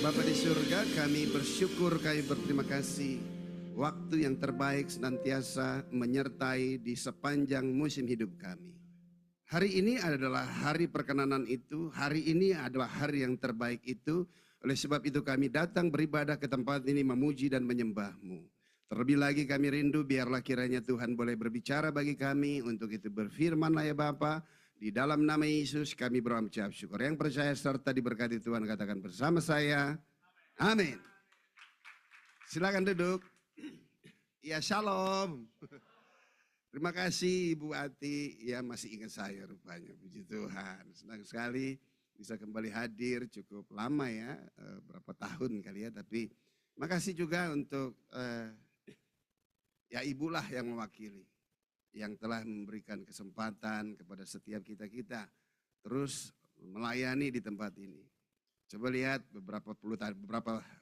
Bapa di surga, kami bersyukur, kami berterima kasih. Waktu yang terbaik senantiasa menyertai di sepanjang musim hidup kami. Hari ini adalah hari perkenanan itu, hari ini adalah hari yang terbaik itu. Oleh sebab itu kami datang beribadah ke tempat ini memuji dan menyembah-Mu. Terlebih lagi kami rindu biarlah kiranya Tuhan boleh berbicara bagi kami. Untuk itu berfirmanlah ya Bapa. Di dalam nama Yesus kami berucap syukur. Yang percaya serta diberkati Tuhan katakan bersama saya. Amin. Silakan duduk. Ya shalom. Terima kasih Ibu Ati. Ya masih ingat saya rupanya. Puji Tuhan. Senang sekali bisa kembali hadir. Cukup lama ya. Berapa tahun kali ya. Tapi makasih juga untuk ya ibulah yang mewakili. Yang telah memberikan kesempatan kepada setiap kita-kita terus melayani di tempat ini. Coba lihat beberapa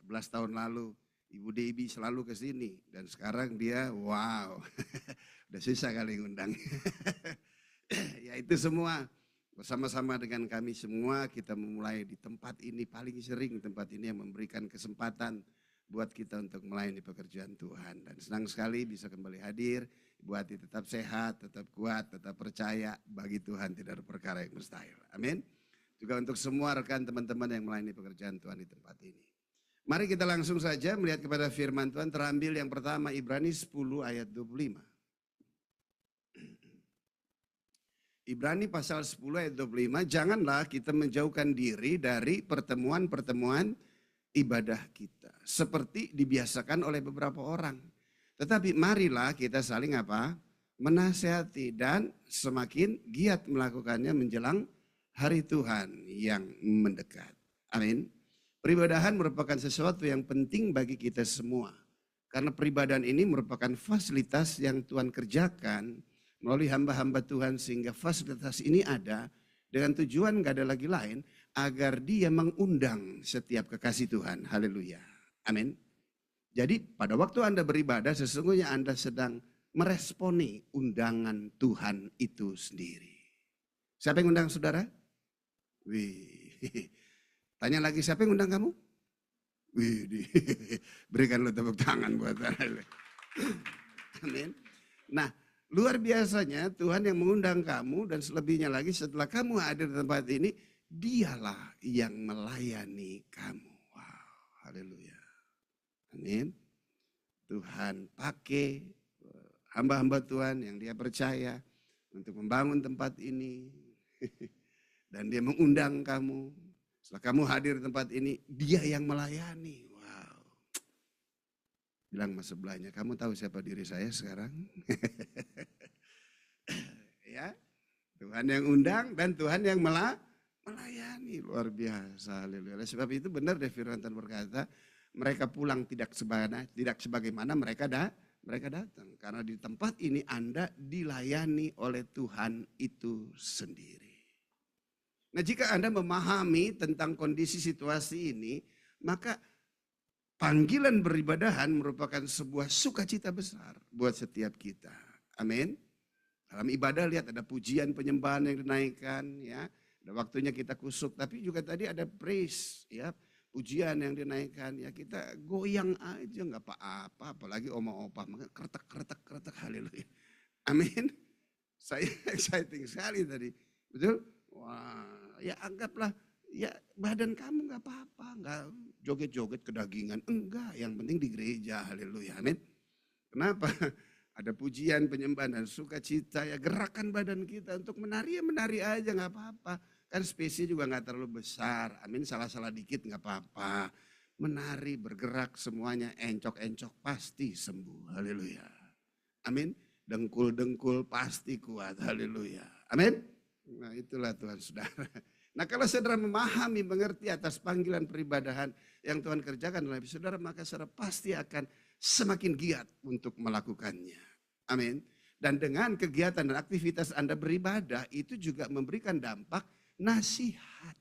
belas tahun lalu Ibu Debbie selalu ke sini dan sekarang dia wow, udah susah kali ngundang. Ya itu semua bersama-sama dengan kami semua kita memulai di tempat ini paling sering tempat ini yang memberikan kesempatan buat kita untuk melayani pekerjaan Tuhan dan senang sekali bisa kembali hadir. Ibu Ati tetap sehat, tetap kuat, tetap percaya bagi Tuhan tidak ada perkara yang mustahil. Amin. Juga untuk semua rekan teman-teman yang melayani pekerjaan Tuhan di tempat ini. Mari kita langsung saja melihat kepada firman Tuhan terambil yang pertama Ibrani 10 ayat 25. Ibrani pasal 10 ayat 25, janganlah kita menjauhkan diri dari pertemuan-pertemuan ibadah kita. Seperti dibiasakan oleh beberapa orang. Tetapi marilah kita saling apa? Menasihati dan semakin giat melakukannya menjelang hari Tuhan yang mendekat. Amin. Peribadahan merupakan sesuatu yang penting bagi kita semua. Karena peribadahan ini merupakan fasilitas yang Tuhan kerjakan melalui hamba-hamba Tuhan sehingga fasilitas ini ada dengan tujuan gak ada lagi lain agar dia mengundang setiap kekasih Tuhan. Haleluya. Amin. Jadi pada waktu Anda beribadah sesungguhnya Anda sedang meresponi undangan Tuhan itu sendiri. Siapa yang undang saudara? Wih. Tanya lagi siapa yang undang kamu? Wih. Berikan lo tepuk tangan buat Anda. Amin. Nah luar biasanya Tuhan yang mengundang kamu dan selebihnya lagi setelah kamu hadir di tempat ini dialah yang melayani kamu. Wow. Haleluya. Amin. Tuhan pakai hamba-hamba Tuhan yang dia percaya untuk membangun tempat ini. Dan dia mengundang kamu. Setelah kamu hadir di tempat ini, dia yang melayani. Wow. Bilang mas sebelahnya, kamu tahu siapa diri saya sekarang? Ya, Tuhan yang undang dan Tuhan yang melayani. Luar biasa. Haleluya. Sebab itu benar deh firman Tuhan berkata, mereka pulang tidak sebagaimana mereka datang. Karena di tempat ini Anda dilayani oleh Tuhan itu sendiri. Nah jika Anda memahami tentang kondisi situasi ini, maka panggilan beribadahan merupakan sebuah sukacita besar buat setiap kita. Amin. Dalam ibadah lihat ada pujian penyembahan yang dinaikkan ya. Ada waktunya kita kusuk tapi juga tadi ada praise ya. Pujian yang dinaikkan ya kita goyang aja nggak apa-apa apalagi oma-opa kretek haleluya. Amin. Saya exciting sekali tadi. Betul? Wah, ya anggaplah ya badan kamu nggak apa-apa, nggak joget-joget kedagingan, enggak, yang penting di gereja. Haleluya. Amin. Kenapa? Ada pujian, penyembahan dan sukacita ya gerakan badan kita untuk menari ya menari aja nggak apa-apa. Kan spesies juga nggak terlalu besar, amin, salah-salah dikit nggak apa-apa. Menari, bergerak semuanya, encok-encok pasti sembuh, haleluya. Amin, dengkul-dengkul pasti kuat, haleluya. Amin. Nah itulah Tuhan saudara. Nah kalau saudara memahami, mengerti atas panggilan peribadahan yang Tuhan kerjakan dalam hidup saudara, maka saudara pasti akan semakin giat untuk melakukannya. Amin. Dan dengan kegiatan dan aktivitas Anda beribadah itu juga memberikan dampak nasihat.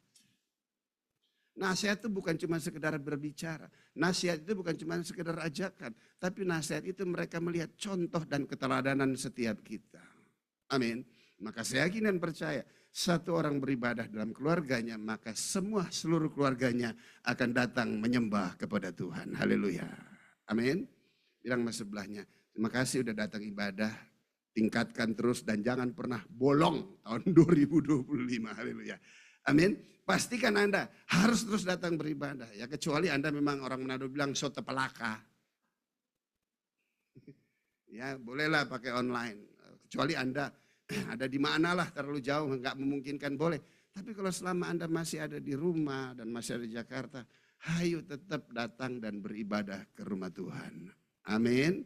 Nasihat itu bukan cuma sekedar berbicara. Nasihat itu bukan cuma sekedar ajakan. Tapi nasihat itu mereka melihat contoh dan keteladanan setiap kita. Amin. Maka saya yakin dan percaya, satu orang beribadah dalam keluarganya, maka seluruh keluarganya akan datang menyembah kepada Tuhan. Haleluya. Amin. Bilang sama sebelahnya, terima kasih udah datang ibadah, tingkatkan terus dan jangan pernah bolong tahun 2025. Haleluya. Amin. Pastikan Anda harus terus datang beribadah. Ya kecuali Anda memang orang Manado bilang soto pelaka. Ya bolehlah pakai online. Kecuali Anda ada di mana lah terlalu jauh nggak memungkinkan boleh. Tapi kalau selama Anda masih ada di rumah dan masih ada di Jakarta, hayu tetap datang dan beribadah ke rumah Tuhan. Amin.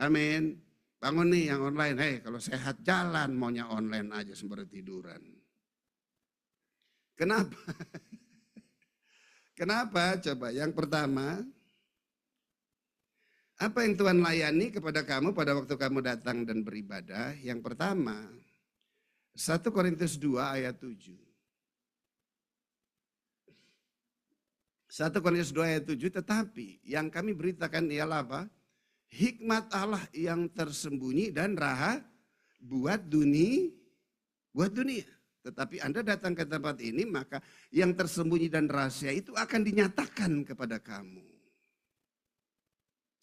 Amin. Bangun nih yang online. Hei kalau sehat jalan maunya online aja sembari tiduran. Kenapa? Kenapa? Coba yang pertama, apa yang Tuhan layani kepada kamu pada waktu kamu datang dan beribadah? Yang pertama, 1 Korintus 2 ayat 7. 1 Korintus 2 ayat 7, tetapi yang kami beritakan ialah apa? Hikmat Allah yang tersembunyi dan buat dunia. Tetapi Anda datang ke tempat ini, maka yang tersembunyi dan rahasia itu akan dinyatakan kepada kamu.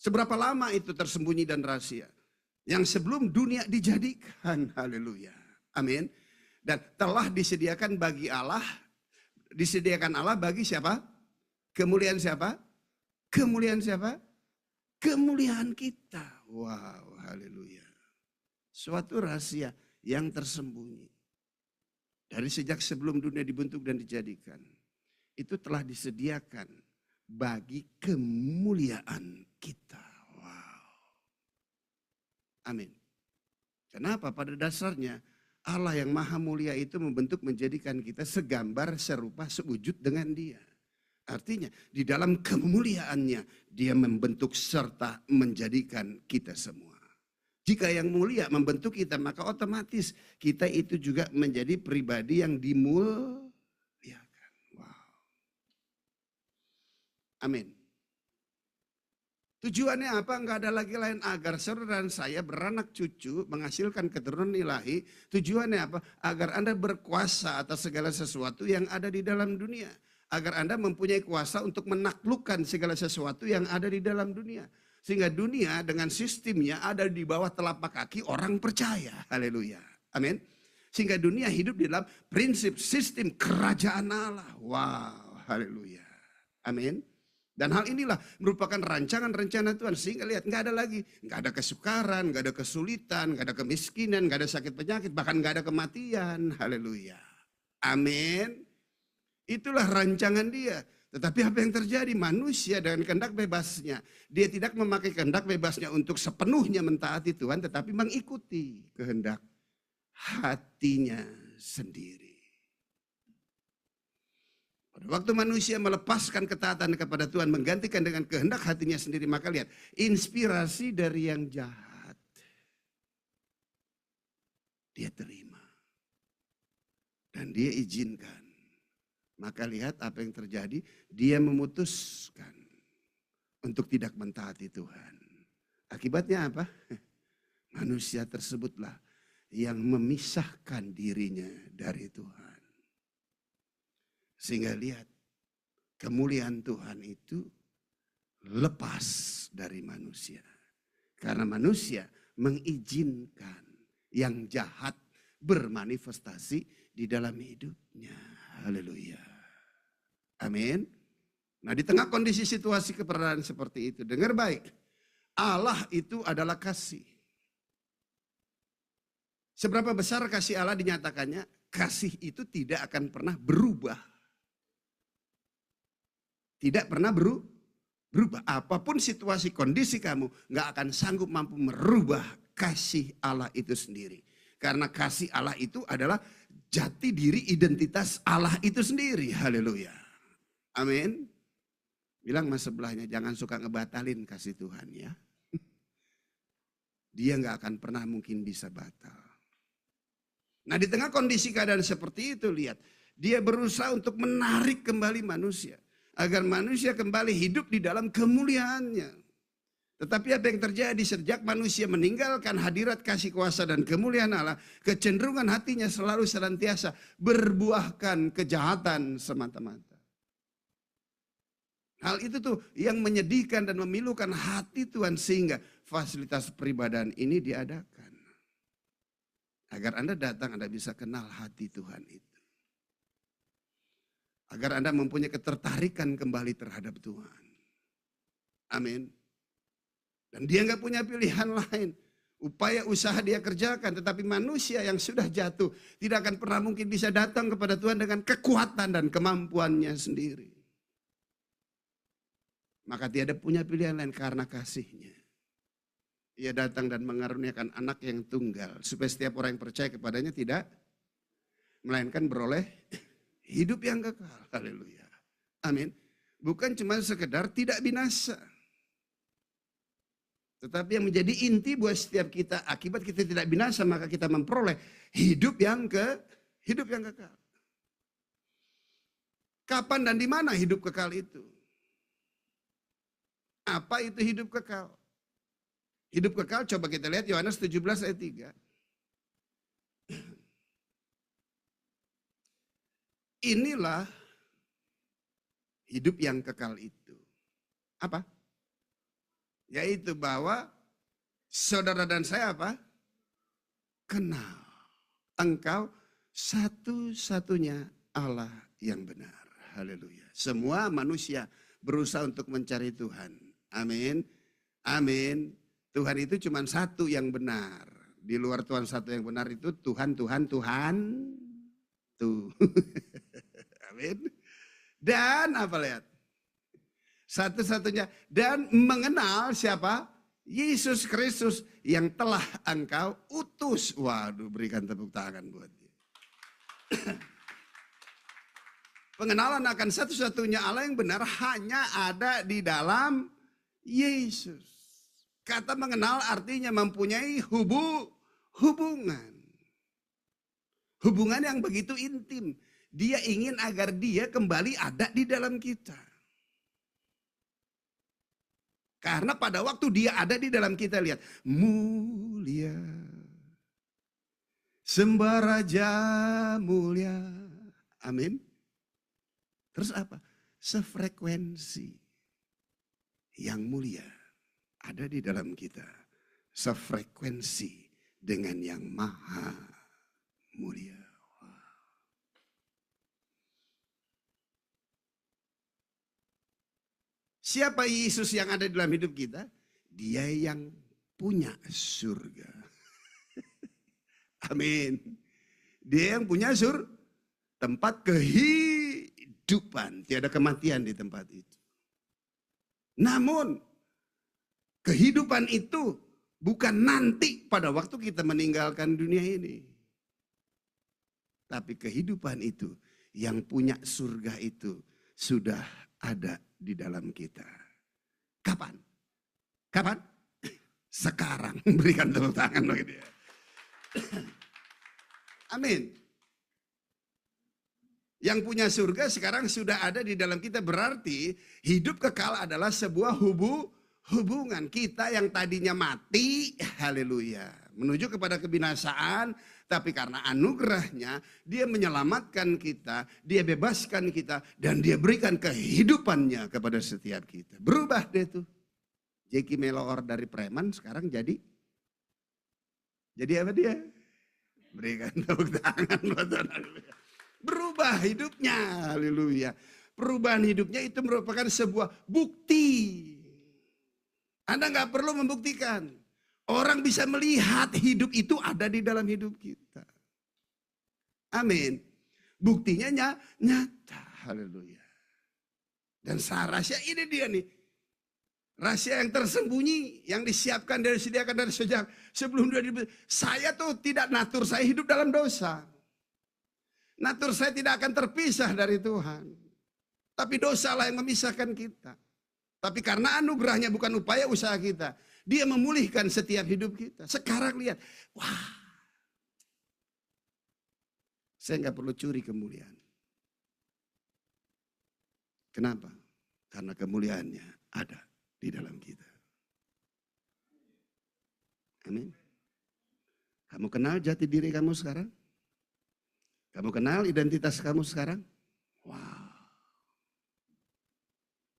Seberapa lama itu tersembunyi dan rahasia? Yang sebelum dunia dijadikan. Haleluya. Amin. Dan telah disediakan bagi Allah. Disediakan Allah bagi siapa? Kemuliaan siapa? Kemuliaan siapa? Kemuliaan kita. Wow, haleluya. Suatu rahasia yang tersembunyi. Dari sejak sebelum dunia dibentuk dan dijadikan. Itu telah disediakan bagi kemuliaan kita. Wow. Amin. Kenapa? Pada dasarnya Allah yang maha mulia itu membentuk menjadikan kita segambar, serupa, sewujud dengan Dia. Artinya di dalam kemuliaannya Dia membentuk serta menjadikan kita semua. Jika yang mulia membentuk kita, maka otomatis kita itu juga menjadi pribadi yang dimuliakan. Wow. Amin. Tujuannya apa? Enggak ada lagi lain agar saudara dan saya beranak cucu, menghasilkan keturunan ilahi. Tujuannya apa? Agar Anda berkuasa atas segala sesuatu yang ada di dalam dunia. Agar Anda mempunyai kuasa untuk menaklukkan segala sesuatu yang ada di dalam dunia. Sehingga dunia dengan sistemnya ada di bawah telapak kaki orang percaya. Haleluya. Amin. Sehingga dunia hidup di dalam prinsip sistem kerajaan Allah. Wow. Haleluya. Amin. Dan hal inilah merupakan rancangan rencana Tuhan. Sehingga lihat, nggak ada lagi. Nggak ada kesukaran, nggak ada kesulitan, nggak ada kemiskinan, nggak ada sakit penyakit, bahkan nggak ada kematian. Haleluya. Amin. Itulah rancangan Dia. Tetapi apa yang terjadi? Manusia dengan kehendak bebasnya. Dia tidak memakai kehendak bebasnya untuk sepenuhnya mentaati Tuhan. Tetapi mengikuti kehendak hatinya sendiri. Pada waktu manusia melepaskan ketaatan kepada Tuhan. Menggantikan dengan kehendak hatinya sendiri. Maka lihat. Inspirasi dari yang jahat. Dia terima. Dan dia izinkan. Maka lihat apa yang terjadi, dia memutuskan untuk tidak mentaati Tuhan. Akibatnya apa? Manusia tersebutlah yang memisahkan dirinya dari Tuhan. Sehingga lihat, kemuliaan Tuhan itu lepas dari manusia. Karena manusia mengizinkan yang jahat bermanifestasi di dalam hidupnya. Haleluya. Amin. Nah di tengah kondisi situasi keberadaan seperti itu, dengar baik. Allah itu adalah kasih. Seberapa besar kasih Allah dinyatakannya, kasih itu tidak akan pernah berubah. Tidak pernah berubah. Apapun situasi kondisi kamu, gak akan sanggup mampu merubah kasih Allah itu sendiri. Karena kasih Allah itu adalah jati diri identitas Allah itu sendiri. Haleluya. Amin. Bilang mas sebelahnya, jangan suka ngebatalin kasih Tuhan ya. Dia gak akan pernah mungkin bisa batal. Nah di tengah kondisi keadaan seperti itu lihat. Dia berusaha untuk menarik kembali manusia. Agar manusia kembali hidup di dalam kemuliaannya. Tetapi apa yang terjadi sejak manusia meninggalkan hadirat kasih kuasa dan kemuliaan Allah, kecenderungan hatinya selalu senantiasa berbuahkan kejahatan semata-mata. Hal itu tuh yang menyedihkan dan memilukan hati Tuhan sehingga fasilitas peribadahan ini diadakan. Agar Anda datang, Anda bisa kenal hati Tuhan itu. Agar Anda mempunyai ketertarikan kembali terhadap Tuhan. Amin. Dan dia nggak punya pilihan lain. Upaya usaha dia kerjakan, tetapi manusia yang sudah jatuh tidak akan pernah mungkin bisa datang kepada Tuhan dengan kekuatan dan kemampuannya sendiri. Maka tiada punya pilihan lain karena kasihnya. Ia datang dan mengaruniakan anak yang tunggal. Supaya setiap orang yang percaya kepadanya tidak melainkan beroleh hidup yang kekal. Haleluya. Amin. Bukan cuma sekedar tidak binasa. Tetapi yang menjadi inti buat setiap kita, akibat kita tidak binasa, maka kita memperoleh hidup yang kekal. Kapan dan di mana hidup kekal itu? Apa itu hidup kekal? Hidup kekal coba kita lihat Yohanes 17 ayat 3. Inilah hidup yang kekal itu. Apa? Yaitu bahwa saudara dan saya apa? Kenal engkau satu-satunya Allah yang benar. Haleluya. Semua manusia berusaha untuk mencari Tuhan. Amin. Amin. Tuhan itu cuma satu yang benar. Di luar Tuhan satu yang benar itu Tuhan. Tuh. Amin. Dan apa lihat? Satu-satunya. Dan mengenal siapa? Yesus Kristus yang telah engkau utus. Waduh, berikan tepuk tangan buat dia. Pengenalan akan satu-satunya Allah yang benar hanya ada di dalam Yesus. Kata mengenal artinya mempunyai hubungan. Hubungan yang begitu intim. Dia ingin agar dia kembali ada di dalam kita. Karena pada waktu dia ada di dalam kita, lihat. Mulia. Sembah Raja mulia. Amin. Terus apa? Sefrekuensi. Yang mulia. Ada di dalam kita. Sefrekuensi dengan yang maha mulia. Siapa Yesus yang ada di dalam hidup kita? Dia yang punya surga. Amin. Dia yang punya tempat kehidupan. Tiada kematian di tempat itu. Namun kehidupan itu bukan nanti pada waktu kita meninggalkan dunia ini. Tapi kehidupan itu yang punya surga itu sudah ada di dalam kita. Kapan? Kapan? Sekarang. Berikan tepuk tangan bagi dia. Amin. Yang punya surga sekarang sudah ada di dalam kita. Berarti hidup kekal adalah sebuah hubungan. Kita yang tadinya mati, haleluya, menuju kepada kebinasaan. Tapi karena anugerahnya, dia menyelamatkan kita, dia bebaskan kita, dan dia berikan kehidupannya kepada setiap kita. Berubah deh tuh. Jeki Meloor dari preman sekarang jadi apa dia? Berikan tepuk tangan buat Tuhan. Berubah hidupnya, haleluya. Perubahan hidupnya itu merupakan sebuah bukti. Anda nggak perlu membuktikan. Orang bisa melihat hidup itu ada di dalam hidup kita. Amin. Buktinya nyata. Haleluya. Dan rahasia ini dia nih. Rahasia yang tersembunyi. Yang disiapkan dan disediakan dari sejak sebelum 2000. Saya tuh tidak natur saya hidup dalam dosa. Natur saya tidak akan terpisah dari Tuhan. Tapi dosalah yang memisahkan kita. Tapi karena anugerahnya bukan upaya usaha kita. Dia memulihkan setiap hidup kita. Sekarang lihat. Wah. Saya nggak perlu curi kemuliaan. Kenapa? Karena kemuliaannya ada di dalam kita. Amin. Kamu kenal jati diri kamu sekarang? Kamu kenal identitas kamu sekarang? Wow.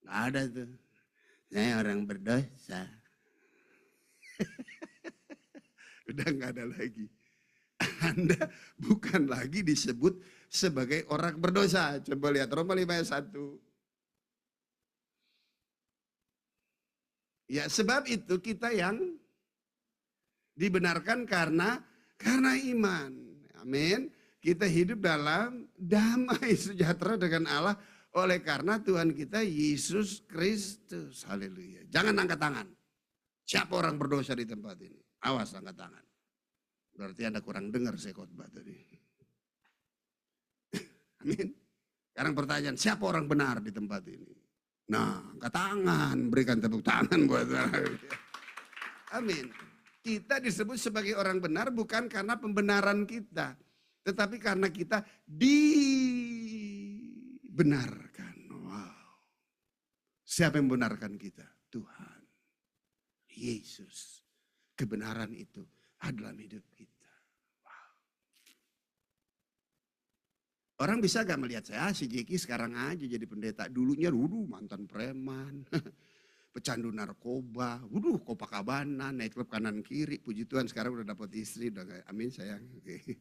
Gak ada tuh. Saya orang berdosa. Udah gak ada lagi. Anda bukan lagi disebut sebagai orang berdosa. Coba lihat Roma 5 ayat 1. Ya sebab itu kita yang dibenarkan karena iman. Amin. Kita hidup dalam damai sejahtera dengan Allah oleh karena Tuhan kita Yesus Kristus. Haleluya. Jangan angkat tangan. Siapa orang berdosa di tempat ini? Awas angkat tangan. Berarti Anda kurang dengar saya khotbah tadi. Amin. Sekarang pertanyaan, siapa orang benar di tempat ini? Nah, angkat tangan, berikan tepuk tangan buat saya. Amin. Kita disebut sebagai orang benar bukan karena pembenaran kita, tetapi karena kita dibenarkan. Wow. Siapa yang membenarkan kita? Tuhan. Yesus. Kebenaran itu adalah hidup kita. Wow. Orang bisa gak melihat saya, si Jeki sekarang aja jadi pendeta. Dulunya mantan preman. Pecandu narkoba, Copacabana, naik klub kanan kiri, puji Tuhan sekarang udah dapat istri, udah kayak, amin sayang. Okay.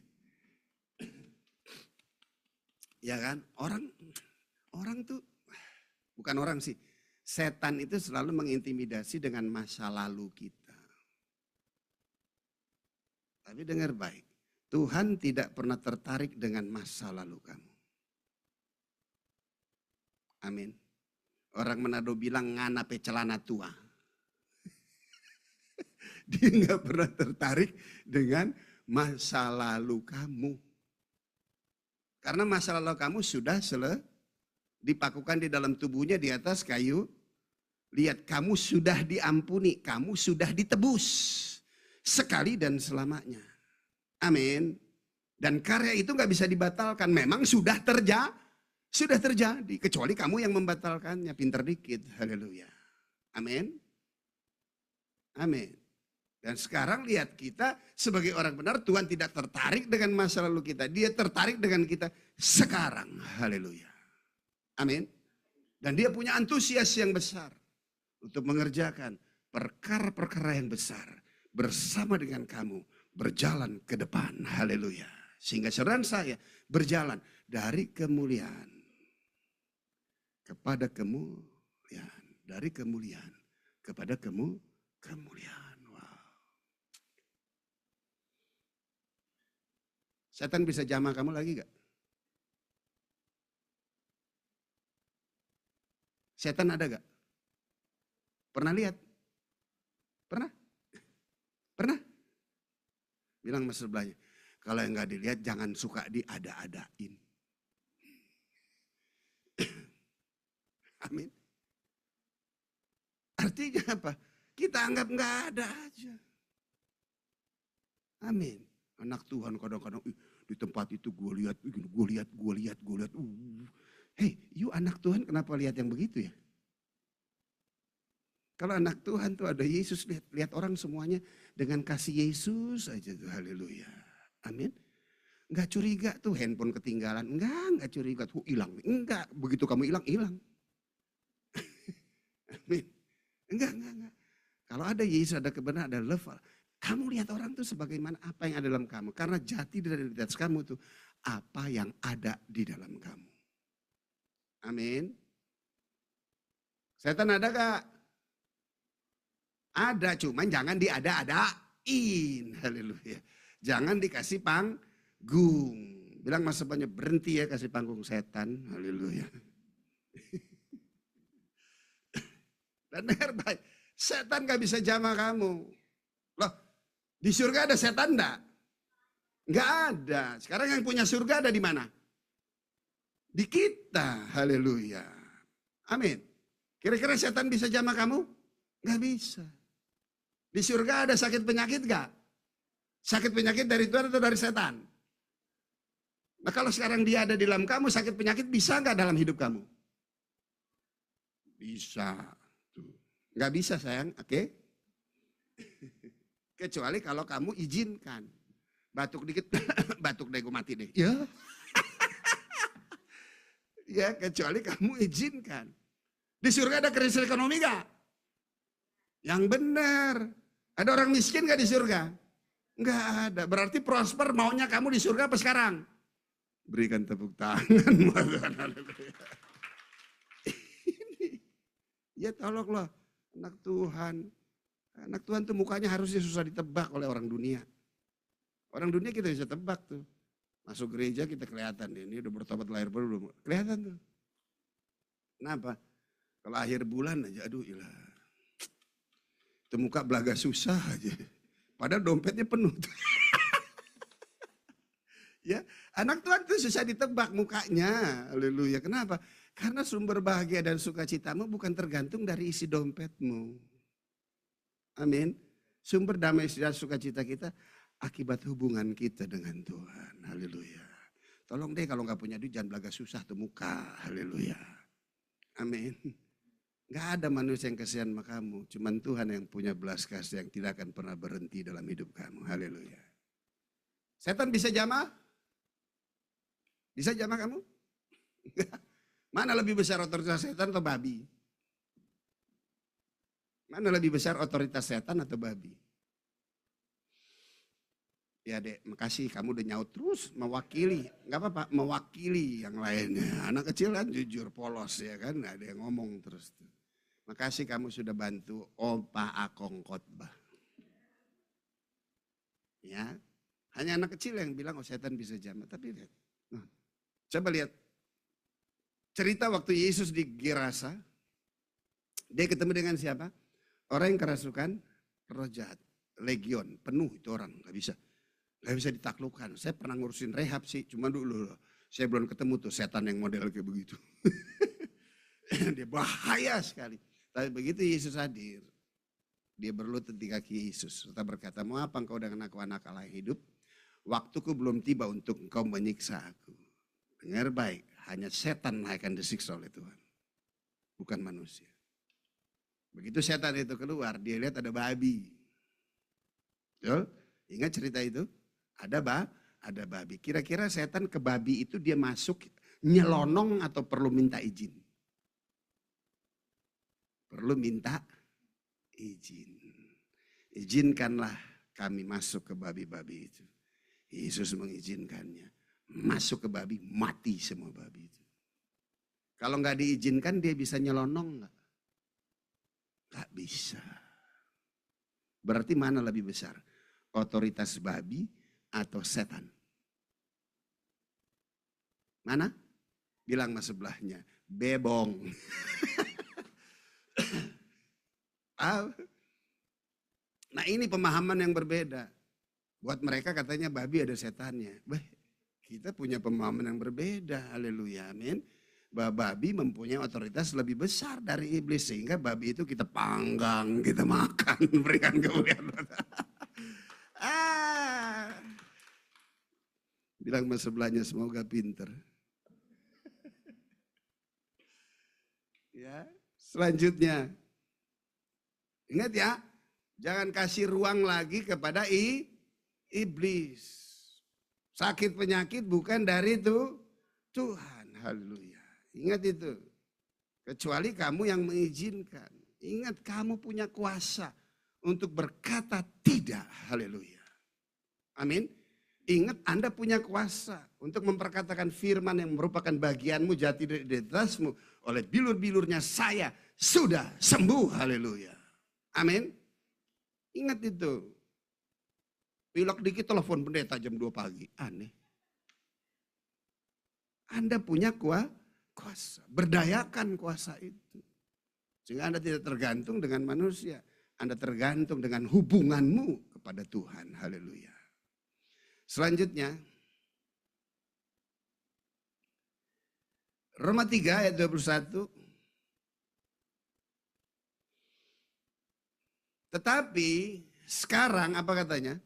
Ya kan, orang tuh, bukan orang sih, setan itu selalu mengintimidasi dengan masa lalu kita. Tapi dengar baik, Tuhan tidak pernah tertarik dengan masa lalu kamu. Amin. Orang Manado bilang nganape celana tua. Dia nggak pernah tertarik dengan masa lalu kamu. Karena masa lalu kamu sudah dipakukan di dalam tubuhnya di atas kayu. Lihat, kamu sudah diampuni, kamu sudah ditebus. Sekali dan selamanya. Amin. Dan karya itu nggak bisa dibatalkan. Memang sudah terjadi. Sudah terjadi, kecuali kamu yang membatalkannya, pinter dikit, haleluya. Amin. Amin. Dan sekarang lihat kita sebagai orang benar, Tuhan tidak tertarik dengan masa lalu kita. Dia tertarik dengan kita sekarang, haleluya. Amin. Dan dia punya antusias yang besar untuk mengerjakan perkara-perkara yang besar bersama dengan kamu, berjalan ke depan, haleluya. Sehingga saudara saya berjalan dari kemuliaan kepada kemuliaan, dari kemuliaan kepada kemuliaan. Wow. Setan bisa jamah kamu lagi gak? Setan ada gak? Pernah lihat? Pernah? Pernah? Bilang mas sebelahnya, kalau yang gak dilihat jangan suka diada-adain. Amin. Artinya apa? Kita anggap nggak ada aja. Amin. Anak Tuhan kadang-kadang di tempat itu gue lihat. Hei, you anak Tuhan kenapa lihat yang begitu ya? Kalau anak Tuhan tuh ada Yesus, lihat orang semuanya dengan kasih Yesus aja tuh, haleluya. Amin. Enggak curiga tuh handphone ketinggalan, enggak curiga tuh hilang. Enggak, begitu kamu hilang. Amin. Enggak. Kalau ada Yesus, ada kebenaran, ada love. Kamu lihat orang tuh sebagaimana apa yang ada dalam kamu. Karena jati dari identitas kamu tuh apa yang ada di dalam kamu. Amin. Setan ada gak? Ada, cuman jangan diada-adain. Haleluya. Jangan dikasih panggung. Bilang mas sebanyak berhenti ya kasih panggung setan. Haleluya. Dan dengar baik, setan gak bisa jamah kamu. Loh, di surga ada setan enggak? Enggak ada. Sekarang yang punya surga ada di mana? Di kita. Haleluya. Amin. Kira-kira setan bisa jamah kamu? Enggak bisa. Di surga ada sakit penyakit enggak? Sakit penyakit dari Tuhan atau dari setan? Nah kalau sekarang dia ada di dalam kamu, sakit penyakit bisa enggak dalam hidup kamu? Bisa. Nggak bisa sayang, oke? Kecuali kalau kamu izinkan. Batuk dikit, batuk deh gue mati deh. Ya. Ya kecuali kamu izinkan. Di surga ada krisis ekonomi gak? Yang benar. Ada orang miskin gak di surga? Enggak ada. Berarti prosper maunya kamu di surga apa sekarang? Berikan tepuk tangan. Ya tolonglah anak Tuhan. Anak Tuhan tuh mukanya harusnya susah ditebak oleh orang dunia. Orang dunia kita bisa tebak tuh. Masuk gereja kita kelihatan ini udah bertobat lahir baru belum. Kelihatan tuh. Kenapa? Kalau akhir bulan aja aduh ilah. Itu muka belaga susah aja. Padahal dompetnya penuh. Ya, anak Tuhan tuh susah ditebak mukanya. Haleluya. Kenapa? Karena sumber bahagia dan sukacitamu bukan tergantung dari isi dompetmu. Amin. Sumber damai dan sukacita kita akibat hubungan kita dengan Tuhan. Haleluya. Tolong deh kalau nggak punya duit jangan belaga susah tuh muka. Haleluya. Amin. Gak ada manusia yang kasihan sama kamu. Cuman Tuhan yang punya belas kasih yang tidak akan pernah berhenti dalam hidup kamu. Haleluya. Setan bisa jamah? Bisa jamah kamu? Mana lebih besar otoritas setan atau babi? Mana lebih besar otoritas setan atau babi? Ya dek, makasih kamu udah nyaut terus mewakili. Gak apa-apa, mewakili yang lainnya. Anak kecil kan jujur, polos ya kan. Gak ada yang ngomong terus. Makasih kamu sudah bantu Opa Akong khotbah. Ya, hanya anak kecil yang bilang oh setan bisa jamah. Tapi lihat, nah, coba lihat. Cerita waktu Yesus di Gerasa. Dia ketemu dengan siapa? Orang yang kerasukan roh jahat. Legion, penuh itu orang, gak bisa. Gak bisa ditaklukkan. Saya pernah ngurusin rehab sih, cuma dulu saya belum ketemu tuh setan yang model kayak begitu. Dia bahaya sekali. Tapi begitu Yesus hadir, dia berlutut di kaki Yesus. Serta berkata, mau apa engkau dengan aku anak Allah yang hidup? Waktuku belum tiba untuk engkau menyiksa aku. Dengar baik, hanya setan akan disiksa oleh Tuhan. Bukan manusia. Begitu setan itu keluar, dia lihat ada babi. Betul? Ingat cerita itu? Ada babi. Kira-kira setan ke babi itu dia masuk nyelonong atau perlu minta izin? Perlu minta izin. Izinkanlah kami masuk ke babi-babi itu. Yesus mengizinkannya. Masuk ke babi, mati semua babi itu. Kalau nggak diizinkan dia bisa nyelonong nggak? Nggak bisa. Berarti mana lebih besar? Otoritas babi atau setan? Mana? Bilang mas sebelahnya, bebong. Nah ini pemahaman yang berbeda. Buat mereka katanya babi ada setannya. Kita punya pemahaman yang berbeda. Haleluya, amin. Bahwa babi mempunyai otoritas lebih besar dari iblis. Sehingga babi itu kita panggang, kita makan, berikan kemuliaan. Bilang mas sebelahnya semoga pinter. Ya, selanjutnya. Ingat ya, jangan kasih ruang lagi kepada iblis. Sakit penyakit bukan dari itu Tuhan. Haleluya. Ingat itu. Kecuali kamu yang mengizinkan. Ingat kamu punya kuasa untuk berkata tidak. Haleluya. Amin. Ingat Anda punya kuasa untuk memperkatakan firman yang merupakan bagianmu jati di atasmu. Oleh bilur-bilurnya saya sudah sembuh. Haleluya. Amin. Ingat itu. Pilek dikit telepon pendeta jam 2 pagi. Aneh. Anda punya kuasa. Berdayakan kuasa itu. Sehingga Anda tidak tergantung dengan manusia. Anda tergantung dengan hubunganmu kepada Tuhan. Haleluya. Selanjutnya. Roma 3 ayat 21. Tetapi sekarang apa katanya?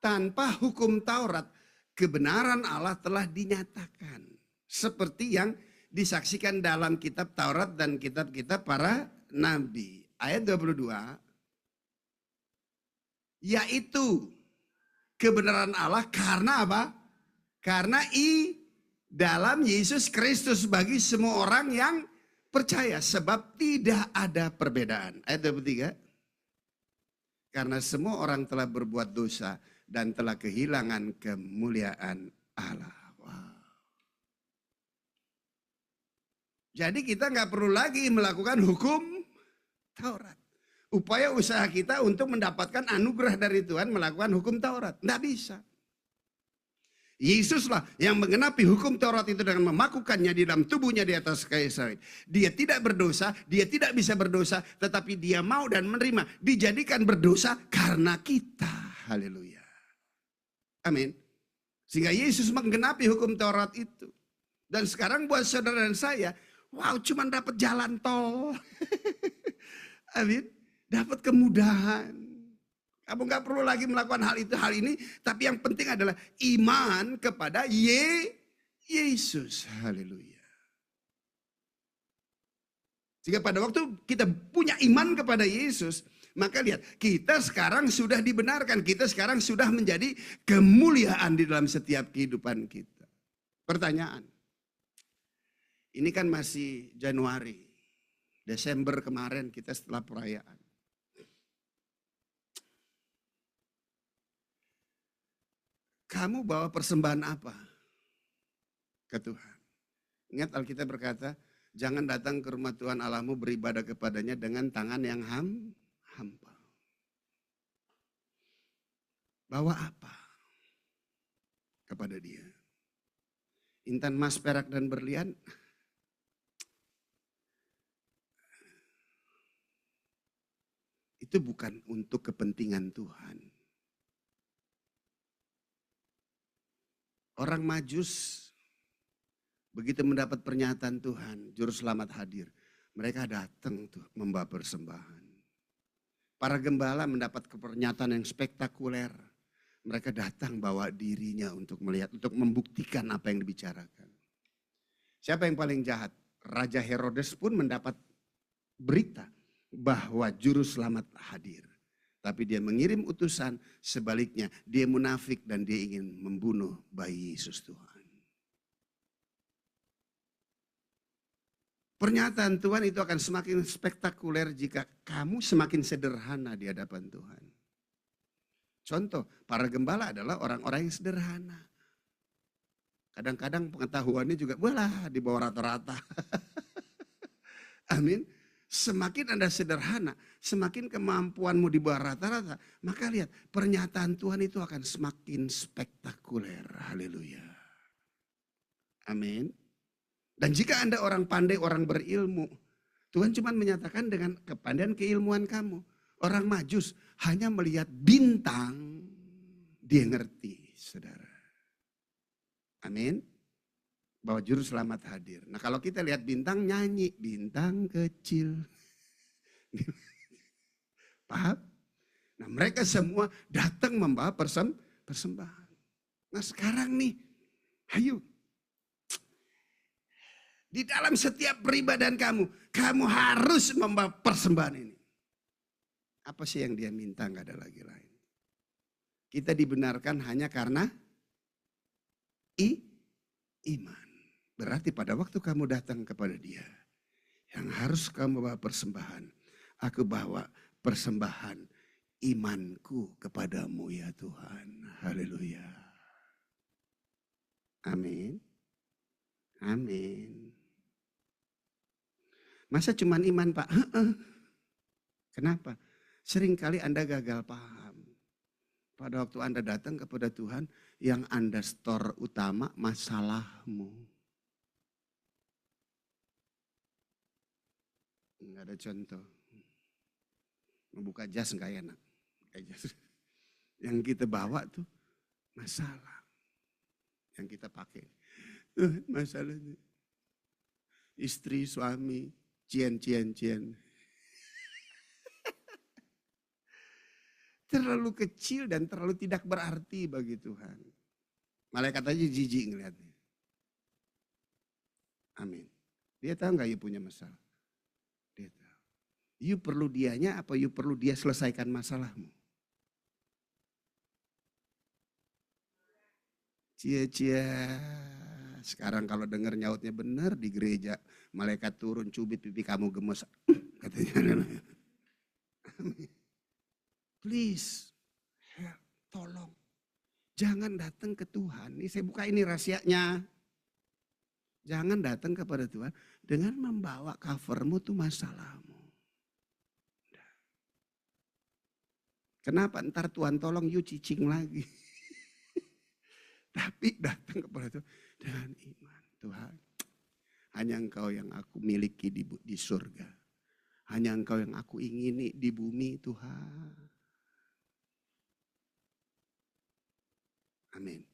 Tanpa hukum Taurat, kebenaran Allah telah dinyatakan. Seperti yang disaksikan dalam kitab Taurat dan kitab-kitab para nabi. Ayat 22. Yaitu kebenaran Allah karena apa? Karena dalam Yesus Kristus bagi semua orang yang percaya. Sebab tidak ada perbedaan. Ayat 23. Karena semua orang telah berbuat dosa dan telah kehilangan kemuliaan Allah. Wow. Jadi kita nggak perlu lagi melakukan hukum Taurat. Upaya usaha kita untuk mendapatkan anugerah dari Tuhan melakukan hukum Taurat. Nggak bisa. Yesuslah yang menggenapi hukum Taurat itu dengan memakukannya di dalam tubuhnya di atas kayu salib. Dia tidak berdosa, dia tidak bisa berdosa, tetapi dia mau dan menerima. Dijadikan berdosa karena kita. Haleluya. Amin. Sehingga Yesus menggenapi hukum Taurat itu. Dan sekarang buat saudara dan saya, wow, cuman dapat jalan tol. Amin. Dapat kemudahan. Kamu gak perlu lagi melakukan hal ini. Tapi yang penting adalah iman kepada Yesus. Haleluya. Sehingga pada waktu kita punya iman kepada Yesus, maka lihat, kita sekarang sudah dibenarkan. Kita sekarang sudah menjadi kemuliaan di dalam setiap kehidupan kita. Pertanyaan. Ini kan masih Januari. Desember kemarin kita setelah perayaan. Kamu bawa persembahan apa ke Tuhan? Ingat Alkitab berkata, jangan datang ke rumah Tuhan Allahmu beribadah kepadanya dengan tangan yang hampa. Bawa apa kepada dia? Intan emas, perak, dan berlian? Itu bukan untuk kepentingan Tuhan. Orang Majus begitu mendapat pernyataan Tuhan, juru selamat hadir. Mereka datang tuh membawa persembahan. Para gembala mendapat pernyataan yang spektakuler. Mereka datang bawa dirinya untuk melihat, untuk membuktikan apa yang dibicarakan. Siapa yang paling jahat? Raja Herodes pun mendapat berita bahwa juru selamat hadir. Tapi dia mengirim utusan, sebaliknya dia munafik dan dia ingin membunuh bayi Yesus Tuhan. Pernyataan Tuhan itu akan semakin spektakuler jika kamu semakin sederhana di hadapan Tuhan. Contoh, para gembala adalah orang-orang yang sederhana. Kadang-kadang pengetahuannya juga di bawah rata-rata. Amin. Semakin Anda sederhana, semakin kemampuanmu di bawah rata-rata, maka lihat pernyataan Tuhan itu akan semakin spektakuler. Haleluya. Amin. Dan jika Anda orang pandai, orang berilmu, Tuhan cuma menyatakan dengan kepandaian keilmuan kamu. Orang Majus hanya melihat bintang, dia ngerti, saudara. Amin. Bahwa juru selamat hadir. Nah kalau kita lihat bintang nyanyi, bintang kecil. Paham? Nah mereka semua datang membawa persembahan. Nah sekarang nih, ayo. Di dalam setiap peribadahan kamu harus membawa persembahan ini. Apa sih yang dia minta? Gak ada lagi lain. Kita dibenarkan hanya karena iman. Berarti pada waktu kamu datang kepada dia, yang harus kamu bawa persembahan. Aku bawa persembahan imanku kepadamu ya Tuhan. Haleluya. Amin. Amin. Masa cuman iman Pak? Kenapa? Seringkali Anda gagal paham. Pada waktu Anda datang kepada Tuhan, yang Anda store utama masalahmu. Enggak ada contoh. Membuka jas enggak enak. Yang kita bawa tuh masalah. Yang kita pakai. Masalahnya. Istri, suami, cien. Terlalu kecil dan terlalu tidak berarti bagi Tuhan. Malaikat aja jijik ngeliatnya. Amin. Dia tahu enggak you punya masalah? Dia tahu. You perlu dianya apa you perlu dia selesaikan masalahmu? Cia-cia. Sekarang kalau dengar nyautnya benar di gereja, malaikat turun cubit pipi kamu gemes. Katanya. Please, tolong. Jangan datang ke Tuhan. Ini saya buka ini rahasianya. Jangan datang kepada Tuhan dengan membawa covermu tuh masalahmu. Kenapa? Ntar Tuhan tolong you cicing lagi. Tapi datang kepada Tuhan dengan iman. Tuhan, hanya Engkau yang aku miliki di surga. Hanya Engkau yang aku ingini di bumi, Tuhan. Amin.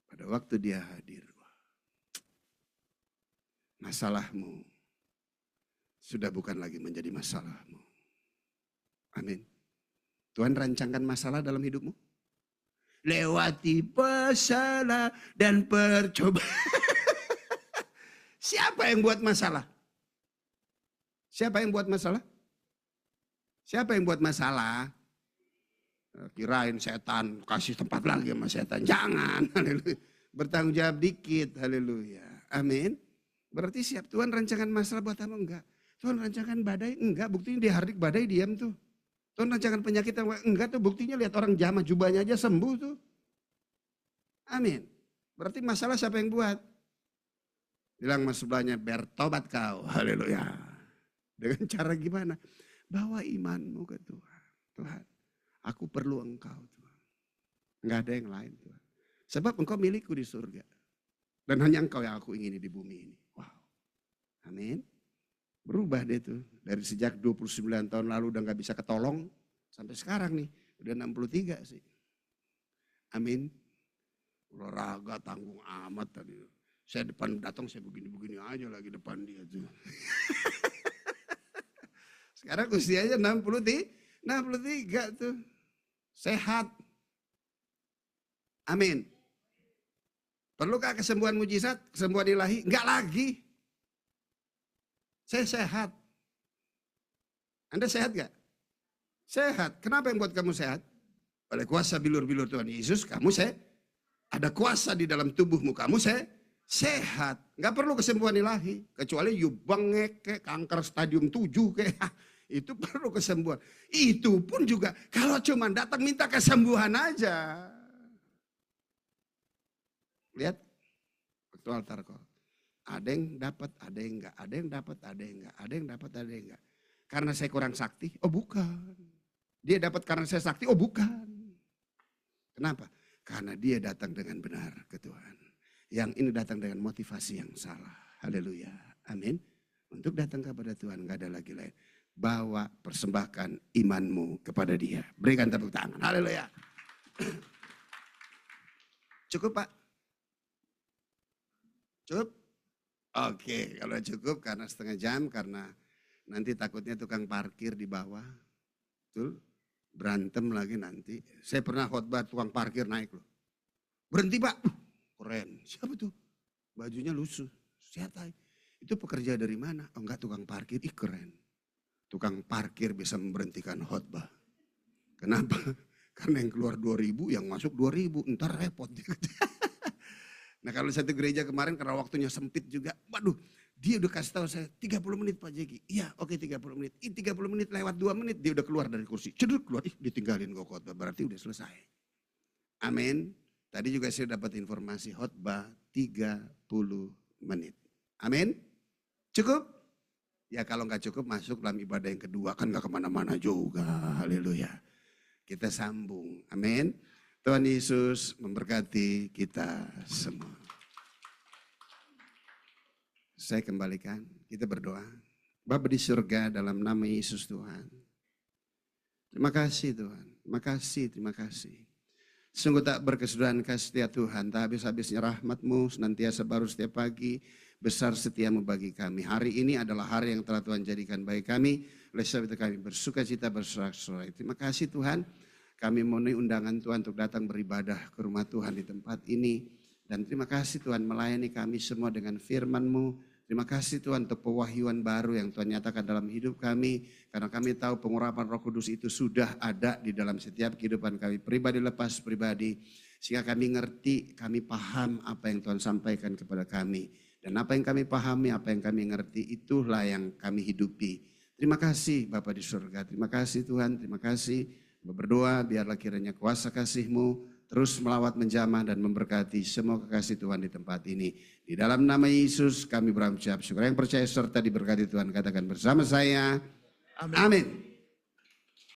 Pada waktu dia hadir, masalahmu sudah bukan lagi menjadi masalahmu. Amin. Tuhan rancangkan masalah dalam hidupmu. Lewati masalah dan percobaan. Siapa yang buat masalah? Siapa yang buat masalah? Siapa yang buat masalah? Kirain setan, kasih tempat lagi sama setan. Jangan, haleluya. Bertanggung jawab dikit, haleluya. Amin. Berarti siap Tuhan rancangan masalah buat kamu? Enggak. Tuhan rancangan badai? Enggak, buktinya di hardik badai diam tuh. Tuhan rancangan penyakit? Enggak tuh, buktinya lihat orang jamah jubahnya aja sembuh tuh. Amin. Berarti masalah siapa yang buat? Bilang mas sebelahnya, bertobat kau, haleluya. Dengan cara gimana? Bawa imanmu ke Tuhan. Tuhan, aku perlu Engkau Tuhan. Enggak ada yang lain Tuhan. Sebab Engkau milikku di surga. Dan hanya Engkau yang aku ingini di bumi ini. Wow. Amin. Berubah deh tuh. Dari sejak 29 tahun lalu udah gak bisa ketolong. Sampai sekarang nih. Udah 63 sih. Amin. Olahraga tanggung amat tadi. Saya depan datang saya begini-begini aja lagi depan dia tuh. Sekarang usianya 63 tuh. Sehat. Amin. Perlukah kesembuhan mujizat, kesembuhan ilahi? Enggak lagi. Saya sehat. Anda sehat gak? Sehat. Kenapa yang buat kamu sehat? Oleh kuasa bilur-bilur Tuhan Yesus, kamu ada kuasa di dalam tubuhmu, kamu sehat. Enggak perlu kesembuhan ilahi. Kecuali you bengek kayak kanker stadium 7 kayak. Itu perlu kesembuhan. Itu pun juga kalau cuma datang minta kesembuhan aja. Lihat waktu altar call. Ada yang dapat, ada yang enggak. Ada yang dapat, ada yang enggak. Ada yang dapat, ada yang enggak. Karena saya kurang sakti? Oh bukan. Dia dapat karena saya sakti? Oh bukan. Kenapa? Karena dia datang dengan benar ke Tuhan. Yang ini datang dengan motivasi yang salah. Haleluya. Amin. Untuk datang kepada Tuhan enggak ada lagi lain. Bawa persembahkan imanmu kepada dia. Berikan tepuk tangan. Haleluya. Cukup Pak? Cukup? Oke, kalau cukup karena setengah jam, karena nanti takutnya tukang parkir di bawah. Betul? Berantem lagi nanti. Saya pernah khotbah tukang parkir naik loh. Berhenti Pak. Keren. Siapa tuh? Bajunya lusuh. Siapa? Itu pekerja dari mana? Oh enggak, tukang parkir. Ih keren. Tukang parkir bisa memberhentikan khotbah. Kenapa? Karena yang keluar 2.000, yang masuk 2.000. Ntar repot. Nah kalau satu gereja kemarin karena waktunya sempit juga. Waduh, dia udah kasih tahu saya 30 menit Pak Jeki. Iya oke 30 menit. 30 menit lewat 2 menit dia udah keluar dari kursi. Ceduk keluar, ditinggalin kok khotbah. Berarti udah selesai. Amin. Tadi juga saya dapat informasi khotbah 30 menit. Amin. Cukup? Ya kalau nggak cukup masuk dalam ibadah yang kedua. Kan nggak kemana-mana juga. Haleluya. Kita sambung. Amin. Tuhan Yesus memberkati kita semua. Saya kembalikan, kita berdoa. Bapa di surga dalam nama Yesus Tuhan. Terima kasih Tuhan, terima kasih. Sungguh tak berkesudahan kasih setia Tuhan, tak habis-habisnya rahmat-Mu senantiasa baru setiap pagi, besar setiamu bagi kami. Hari ini adalah hari yang telah Tuhan jadikan bagi kami, oleh sebab itu kami bersuka cita bersorak-sorai. Terima kasih Tuhan, kami memenuhi undangan Tuhan untuk datang beribadah ke rumah Tuhan di tempat ini. Dan terima kasih Tuhan melayani kami semua dengan firman-Mu, Terima kasih Tuhan untuk pewahyuan baru yang Tuhan nyatakan dalam hidup kami. Karena kami tahu pengurapan Roh Kudus itu sudah ada di dalam setiap kehidupan kami. Pribadi lepas pribadi. Sehingga kami ngerti, kami paham apa yang Tuhan sampaikan kepada kami. Dan apa yang kami pahami, apa yang kami ngerti, itulah yang kami hidupi. Terima kasih Bapa di surga. Terima kasih Tuhan, terima kasih. Berdoa biarlah kiranya kuasa kasih-Mu terus melawat, menjamah dan memberkati semua kekasih Tuhan di tempat ini. Di dalam nama Yesus kami berucap syukur. Yang percaya serta diberkati Tuhan katakan bersama saya. Amin. Amin.